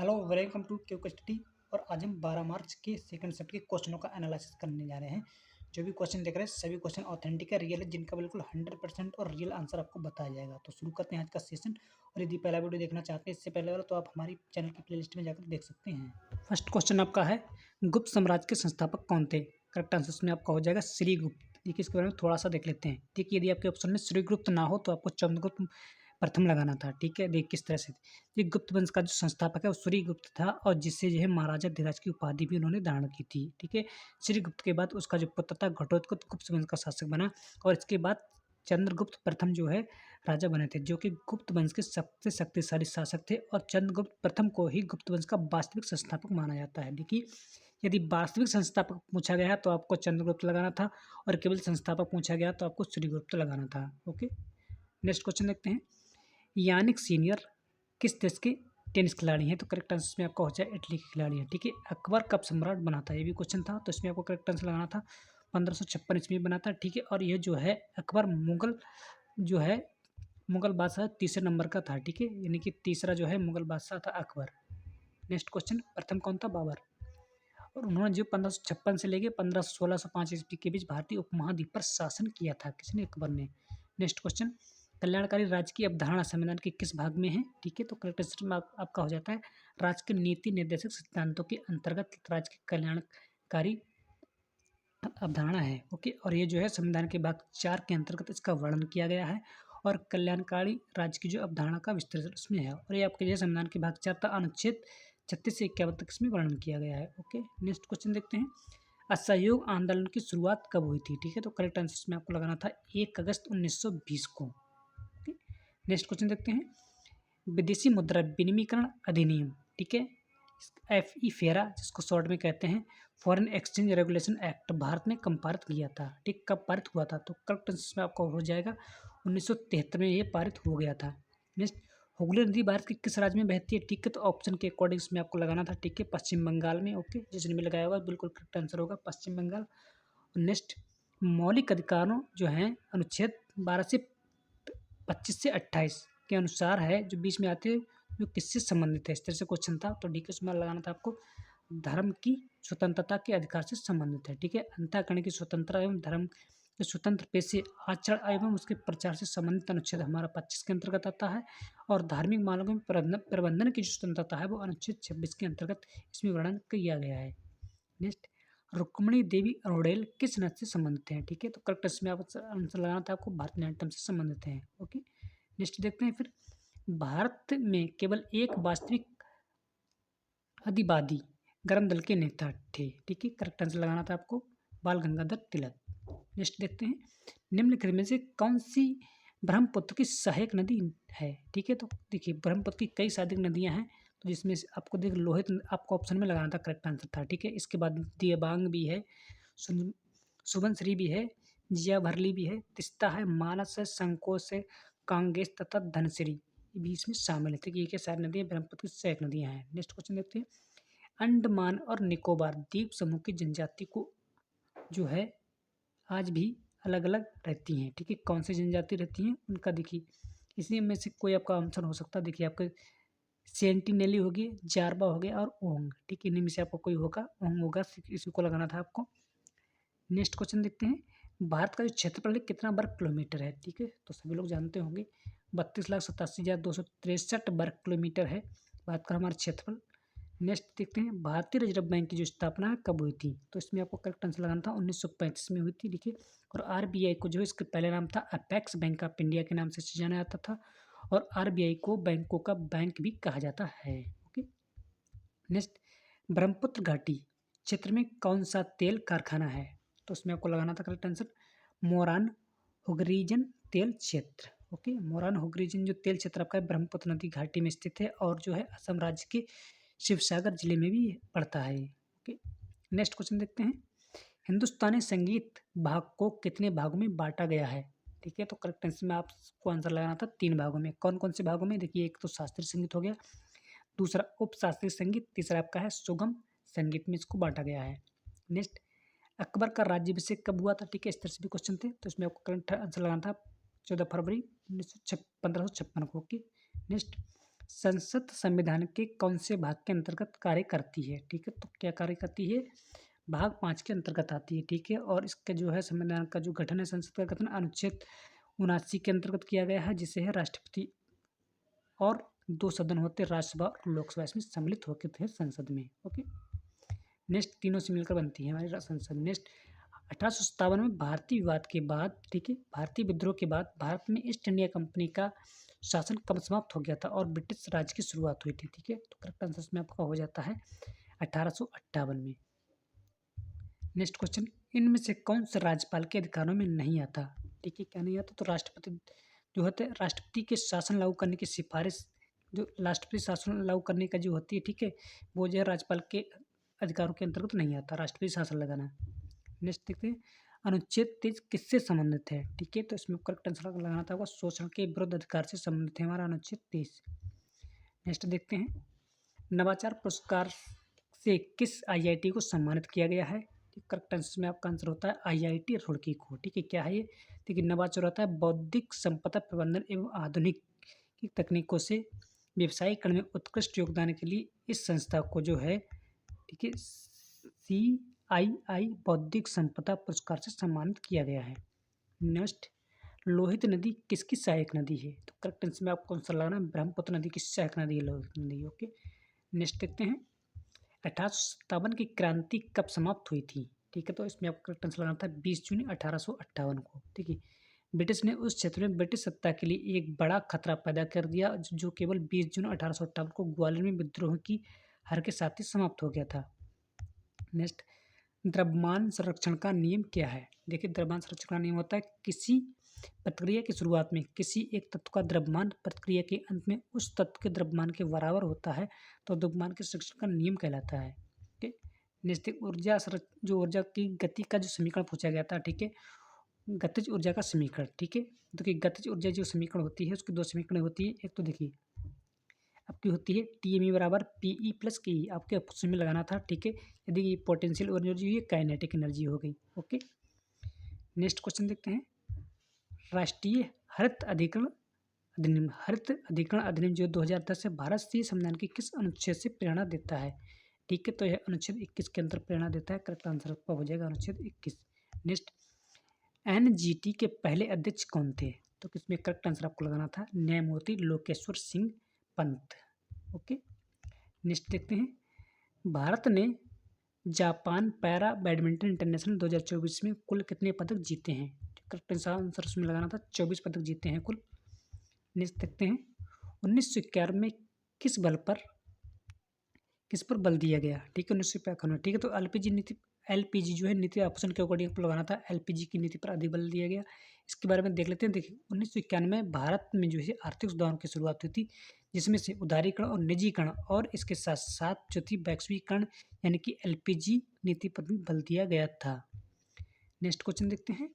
Hello welcome to Q Study. और आज हम 12 मार्च के सेकंड शिफ्ट के क्वेश्चनों का एनालिसिस करने जा रहे हैं। जो भी क्वेश्चन देख रहे हैं सभी क्वेश्चन ऑथेंटिक है, रियल है, जिनका बिल्कुल 100% और रियल आंसर आपको बताया जाएगा। तो शुरू करते हैं आज का सेशन। और यदि पहला वीडियो देखना चाहते हैं इससे पहले वाला, तो आप हमारी चैनल की प्लेलिस्ट में जाकर देख सकते हैं। फर्स्ट क्वेश्चन आपका है, गुप्त साम्राज्य के संस्थापक कौन थे? करेक्ट आंसर में आपका हो जाएगा श्रीगुप्त। देखिए इसके बारे में थोड़ा सा देख लेते हैं। देखिए यदि आपके ऑप्शन में श्रीगुप्त ना हो तो आपको चंद्रगुप्त प्रथम लगाना था। ठीक है, देख किस तरह से। ये गुप्त वंश का जो संस्थापक है वो श्रीगुप्त था, और जिससे जो है महाराजा धीराज की उपाधि भी उन्होंने धारण की थी। ठीक है, श्रीगुप्त के बाद उसका जो पुत्र था घटोत्कच गुप्त वंश का शासक बना, और इसके बाद चंद्रगुप्त प्रथम जो है राजा बने थे, जो कि गुप्त वंश के सबसे शक्तिशाली शासक थे। और चंद्रगुप्त प्रथम को ही गुप्त वंश का वास्तविक संस्थापक माना जाता है। देखिए यदि वास्तविक संस्थापक पूछा गया तो आपको चंद्रगुप्त लगाना था, और केवल संस्थापक पूछा गया तो आपको श्रीगुप्त लगाना था। ओके, नेक्स्ट क्वेश्चन देखते हैं। यानिक सीनियर किस देश के टेनिस खिलाड़ी हैं? तो करेक्ट आंसर में आपका हो जाए इटली के खिलाड़ी हैं। ठीक है, अकबर कब सम्राट बना था, ये भी क्वेश्चन था, तो इसमें आपको करेक्ट आंसर लगाना था 1556 ईस्वी में बना था। ठीक है, और ये जो है अकबर मुगल जो है मुगल बादशाह तीसरे नंबर का था। ठीक है, यानी कि तीसरा जो है मुगल बादशाह था अकबर। नेक्स्ट क्वेश्चन, प्रथम कौन था? बाबर। और उन्होंने जो 1556 से लेके 1605 ईस्वी के बीच भारतीय उपमहाद्वीप पर शासन किया था, किसने? अकबर ने। नेक्स्ट क्वेश्चन, कल्याणकारी राज्य की अवधारणा संविधान के किस भाग में है? ठीक है, तो करेक्ट आंसर में आपका हो जाता है राज्य के नीति निर्देशक सिद्धांतों के अंतर्गत राज्य के कल्याणकारी अवधारणा है। ओके, और ये जो है संविधान के भाग 4 के अंतर्गत इसका वर्णन किया गया है, और कल्याणकारी राज्य की जो अवधारणा का विस्तृत उसमें है। और ये आपके जो संविधान के भाग 4 था, अनुच्छेद 36 से 51 तक इसमें वर्णन किया गया है। ओके, नेक्स्ट क्वेश्चन देखते हैं। असहयोग आंदोलन की शुरुआत कब हुई थी? ठीक है, तो करेक्ट आंसर में आपको लगाना था 1 अगस्त 1920 को। ओके, नेक्स्ट क्वेश्चन देखते हैं। विदेशी मुद्रा विनिमयकरण अधिनियम, ठीक है, FE फेरा जिसको शॉर्ट में कहते हैं, foreign exchange regulation act, Bharat में कब पारित किया था? ठीक, कब पारित हुआ था? तो करेक्ट आंसर में आपको हो जाएगा 1973 में ये पारित हो गया था। नेक्स्ट, हुगली नदी भारत के किस राज्य में बहती है? ठीक है, तो ऑप्शन के अकॉर्डिंग इसमें आपको लगाना था। ठीक है, पश्चिम बंगाल में। ओके, जिसने भी लगाया होगा बिल्कुल करेक्ट आंसर होगा पश्चिम बंगाल। नेक्स्ट, मौलिक अधिकारों जो हैं अनुच्छेद 12 से 25 से 28 के अनुसार है, जो बीच में आते हैं, जो किससे संबंधित है? इस तरह से क्वेश्चन था, तो डी के उसमें लगाना था आपको धर्म की स्वतंत्रता के अधिकार से संबंधित है। ठीक है, अंतःकरण की स्वतंत्रता एवं धर्म के स्वतंत्र पेशे आचरण एवं उसके प्रचार से संबंधित अनुच्छेद हमारा 25 के अंतर्गत आता है, और धार्मिक मानकों में प्रबंधन की जो स्वतंत्रता है वो अनुच्छेद 26 के अंतर्गत इसमें वर्णन किया गया है। नेक्स्ट, रुक्मिणी देवी रोडेल किस नद से संबंधित हैं? ठीक है, तो करेक्ट इसमें आप आंसर लगाना था आपको भारतनाट्यम से संबंधित हैं। ओके, नेक्स्ट देखते हैं फिर। भारत में केवल एक वास्तविक अधिवादी गरम दल के नेता थे। ठीक है, करेक्ट आंसर लगाना था आपको बाल गंगाधर तिलक। नेक्स्ट देखते हैं, निम्नलिखित में से कौन सी ब्रह्मपुत्र की सहायक नदी है? ठीक है, तो देखिए ब्रह्मपुत्र की कई सहायक नदियां हैं, तो जिसमें से आपको देख लोहित आपको ऑप्शन में लगाना था, करेक्ट आंसर था। ठीक है, इसके बाद दिबांग भी है, सुबनश्री भी है, जिया भरली भी है, तिस्ता है, मानस है, संकोच है, कांगेस तथा धनसिरी भी इसमें शामिल है। ठीक है, ये सारी नदियाँ ब्रह्मपुत्र की सहायक नदियाँ हैं। नेक्स्ट क्वेश्चन देखते हैं। अंडमान और निकोबार द्वीप समूह की जनजाति को जो है आज भी अलग अलग रहती हैं। ठीक है, कौन सी जनजाति रहती हैं उनका देखिए, इसी में से कोई आपका आंसर हो सकता है। देखिए आपके सेंटिनेली हो गई, जारबा हो गया, और ओंग। ठीक है, इनमें से आपको कोई होगा, ओंग होगा, इसी को लगाना था आपको। नेक्स्ट क्वेश्चन देखते हैं। भारत का जो क्षेत्रफल है कितना वर्ग किलोमीटर है? ठीक है, तो सभी लोग जानते होंगे 32,87,263 वर्ग किलोमीटर है भारत का हमारा क्षेत्रफल। नेक्स्ट देखते हैं, भारतीय रिजर्व बैंक की जो स्थापना कब हुई थी? तो इसमें आपको करेक्ट आंसर लगाना था 1935 में हुई थी। देखिए, और RBI को जो है इसके पहले नाम था अपेक्स बैंक ऑफ इंडिया के नाम से जाना जाता था, और RBI को बैंकों का बैंक भी कहा जाता है। ओके, नेक्स्ट, ब्रह्मपुत्र घाटी क्षेत्र में कौन सा तेल कारखाना है? तो उसमें आपको लगाना था करेक्ट आंसर मोरान हुगरीजन तेल क्षेत्र। ओके, मोरान हुगरीजन जो तेल क्षेत्र आपका है ब्रह्मपुत्र नदी घाटी में स्थित है, और जो है असम राज्य के शिवसागर जिले में भी पड़ता है। ओके, नेक्स्ट क्वेश्चन देखते हैं। हिंदुस्तानी संगीत भाग को कितने भागों में बांटा गया है? ठीक है, तो करेक्ट आंसर में आपको आंसर लगाना था 3 भागों में। कौन कौन से भागों में? देखिए, एक तो शास्त्रीय संगीत हो गया, दूसरा उपशास्त्रीय संगीत, तीसरा आपका है सुगम संगीत में इसको बांटा गया है। नेक्स्ट, अकबर का राज्याभिषेक कब हुआ था? ठीक है, इस तरह से भी क्वेश्चन थे, तो इसमें आपको करंट आंसर लगाना था 14 फरवरी 1556 को। ओके, नेक्स्ट, संसद संविधान के कौन से भाग के अंतर्गत कार्य करती है? ठीक है, तो क्या कार्य करती है? भाग 5 के अंतर्गत आती है, ठीक है। और इसका जो है संविधान का जो गठन है, संसद का गठन अनुच्छेद 79 के अंतर्गत किया गया है, जिसे है राष्ट्रपति और 2 सदन होते हैं, राज्यसभा और लोकसभा, इसमें सम्मिलित होके थे संसद में। ओके, नेक्स्ट तीनों से मिलकर बनती है हमारी संसद। नेक्स्ट 1857 में भारतीय विवाद के बाद, ठीक है, भारतीय विद्रोह के बाद भारत में ईस्ट इंडिया कंपनी का शासन कब समाप्त हो गया था और ब्रिटिश राज की शुरुआत हुई थी? ठीक है, तो करेक्ट आंसर में आपका हो जाता है 1858 में। नेक्स्ट क्वेश्चन, इनमें से कौन सा राज्यपाल के अधिकारों में नहीं आता? ठीक है, क्या नहीं आता? तो राष्ट्रपति जो होते हैं, राष्ट्रपति के शासन लागू करने की सिफारिश, जो राष्ट्रपति शासन लागू करने का जो होती है, ठीक है, वो जो है राज्यपाल के अधिकारों के अंतर्गत नहीं आता, राष्ट्रपति शासन लगाना। नेक्स्ट देखते हैं, अनुच्छेद 23 किससे संबंधित है? ठीक है, तो इसमें करेक्ट आंसर लगाना था, शोषण के विरुद्ध अधिकार से संबंधित है हमारा अनुच्छेद 23। नेक्स्ट देखते हैं, नवाचार पुरस्कार से किस आईआईटी को सम्मानित किया गया है? करेक्ट आंसर में आपका आंसर होता है आईआईटी रुड़की को। ठीक है, क्या है ये? देखिए, नवाचार होता है बौद्धिक संपदा प्रबंधन एवं आधुनिक तकनीकों से व्यवसायीकरण में उत्कृष्ट योगदान के लिए इस संस्था को जो है, ठीक है, CII बौद्धिक संपदा पुरस्कार से सम्मानित किया गया है। नेक्स्ट, लोहित नदी किसकी सहायक नदी है? तो करेक्ट आंसर में आपको आंसर लगाना है ब्रह्मपुत्र नदी की सहायक नदी है लोहित नदी। ओके, नेक्स्ट देखते हैं, 1857 की क्रांति कब समाप्त हुई थी? ठीक है, तो इसमें आपको करेक्ट आंसर लगाना था 20 जून 1858 को। ठीक है, ब्रिटिश ने उस क्षेत्र में ब्रिटिश सत्ता के लिए एक बड़ा खतरा पैदा कर दिया, जो केवल 20 जून 1858 को ग्वालियर में विद्रोह की हार के साथ ही समाप्त हो गया था। नेक्स्ट, द्रव्यमान संरक्षण का नियम क्या है? देखिए, द्रव्यमान संरक्षण का नियम होता है किसी प्रतिक्रिया की शुरुआत में किसी एक तत्व का द्रव्यमान प्रतिक्रिया के अंत में उस तत्व के द्रव्यमान के बराबर होता है, तो द्रव्यमान के संरक्षण का नियम कहलाता है। ठीक है, नेक्स्ट, जो ऊर्जा की गति का जो समीकरण पूछा गया था, ठीक है, गतिज ऊर्जा का समीकरण। ठीक है, देखिए, गतिज ऊर्जा जो समीकरण होती है, उसकी 2 समीकरण होती है। एक तो देखिए आपकी होती है TME बराबर PE प्लस KE, आपके ऑप्शन में लगाना था। ठीक है, यदि ये पोटेंशियल एनर्जी हुई है, काइनेटिक एनर्जी हो गई। ओके, नेक्स्ट क्वेश्चन देखते हैं, राष्ट्रीय हरित अधिकरण अधिनियम जो 2010 से भारत से संविधान के किस अनुच्छेद से प्रेरणा देता है? ठीक है, तो यह अनुच्छेद 21 के अंदर प्रेरणा देता है। करेक्ट आंसर आपका हो जाएगा अनुच्छेद 21। नेक्स्ट, NGT के पहले अध्यक्ष कौन थे? तो किसमें करेक्ट आंसर आपको लगाना था न्यायमूर्ति लोकेश्वर सिंह पंत। ओके, नेक्स्ट देखते हैं, भारत ने जापान पैरा बैडमिंटन इंटरनेशनल 2024 में कुल कितने पदक जीते हैं? करेक्ट आंसर उसमें लगाना था 24 पदक जीते हैं कुल। नेक्स्ट देखते हैं, 1991 में किस पर बल दिया गया? ठीक है, 1951। ठीक है, तो LPG जो है नीति ऑप्शन के अकॉर्डिंग लगाना था, LPG की नीति पर अधिक बल दिया गया। इसके बारे में देख लेते हैं। देखिए, 1991 में भारत में जो है आर्थिक सुधारों की शुरुआत हुई थी, जिसमें से उदारीकरण और निजीकरण और इसके साथ साथ जो थी वैश्वीकरण यानी कि LPG नीति पर भी बल दिया गया था। नेक्स्ट क्वेश्चन देखते हैं,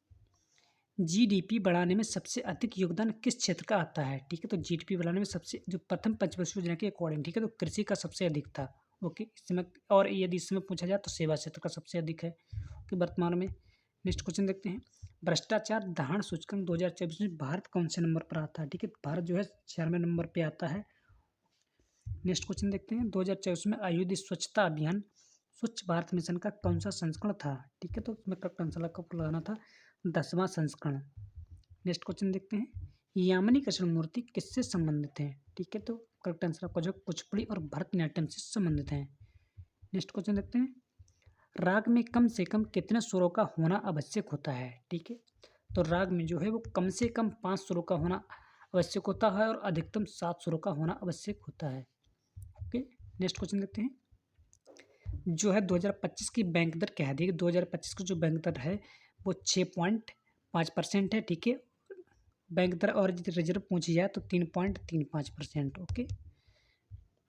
GDP बढ़ाने में सबसे अधिक योगदान किस क्षेत्र का आता है? ठीक है, तो GDP बढ़ाने में सबसे जो प्रथम पंचवर्षीय योजना के अकॉर्डिंग, ठीक है, तो कृषि का सबसे अधिक था। ओके, इस समय, और यदि इस समय पूछा जाए तो सेवा क्षेत्र का सबसे अधिक है कि वर्तमान में। नेक्स्ट क्वेश्चन देखते हैं, भ्रष्टाचार धारण सूचकांक 2024 में भारत कौन से नंबर पर आता है? ठीक है, भारत जो है 96वें नंबर पर आता है। नेक्स्ट क्वेश्चन देखते हैं, 2024 में आयोजित स्वच्छता अभियान स्वच्छ भारत मिशन का कौन सा संस्करण था? ठीक है, तो इसमें करेक्ट आंसर आपको लगाना था 10वां संस्करण। नेक्स्ट क्वेश्चन देखते हैं, यामिनी कृष्णमूर्ति किससे संबंधित हैं? ठीक है, तो करेक्ट आंसर आपका जो कुचिपुड़ी और भरतनाट्यम से संबंधित हैं। नेक्स्ट क्वेश्चन देखते हैं, राग में कम से कम कितने स्वरों का होना आवश्यक होता है? ठीक है, तो राग में जो है वो कम से कम 5 स्वरों का होना आवश्यक होता है और अधिकतम 7 स्वरों का होना आवश्यक होता है। ओके, नेक्स्ट क्वेश्चन देखते हैं, जो है 2025 की बैंक दर क्या है? देखिए, 2025 की जो बैंक दर है वो 6.5% है। ठीक है, बैंक दर और यदि रिजर्व पूछी जाए तो 3.35%। ओके,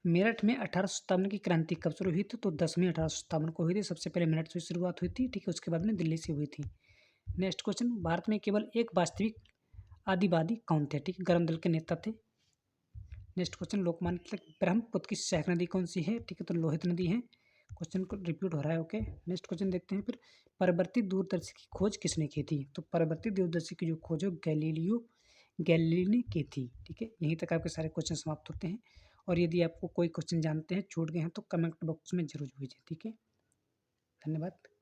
मेरठ में 1857 की क्रांति कब शुरू हुई थी? तो 10वीं 1857 को हुई थी। सबसे पहले मेरठ से शुरुआत हुई थी। ठीक है, उसके बाद में दिल्ली से हुई थी। नेक्स्ट क्वेश्चन, भारत में केवल एक वास्तविक आदिवादी कौन थे? ठीक है, गरम दल के नेता थे। नेक्स्ट क्वेश्चन, लोकमान्य तिलक ब्रह्मपुत्र की सहायक नदी कौन सी है? ठीक है, तो लोहित नदी है। क्वेश्चन को रिपीट हो रहा है। ओके, नेक्स्ट क्वेश्चन देखते हैं, फिर परिवर्तित दूरदर्शी की खोज किसने की थी? तो परिवर्तित दूरदर्शी की जो खोज है गैलीलियो गैलीली ने की थी। ठीक है, यहीं तक आपके सारे क्वेश्चन समाप्त होते हैं। और यदि आपको कोई क्वेश्चन जानते हैं, छूट गए हैं तो कमेंट बॉक्स में ज़रूर भेजें, ठीक है? धन्यवाद।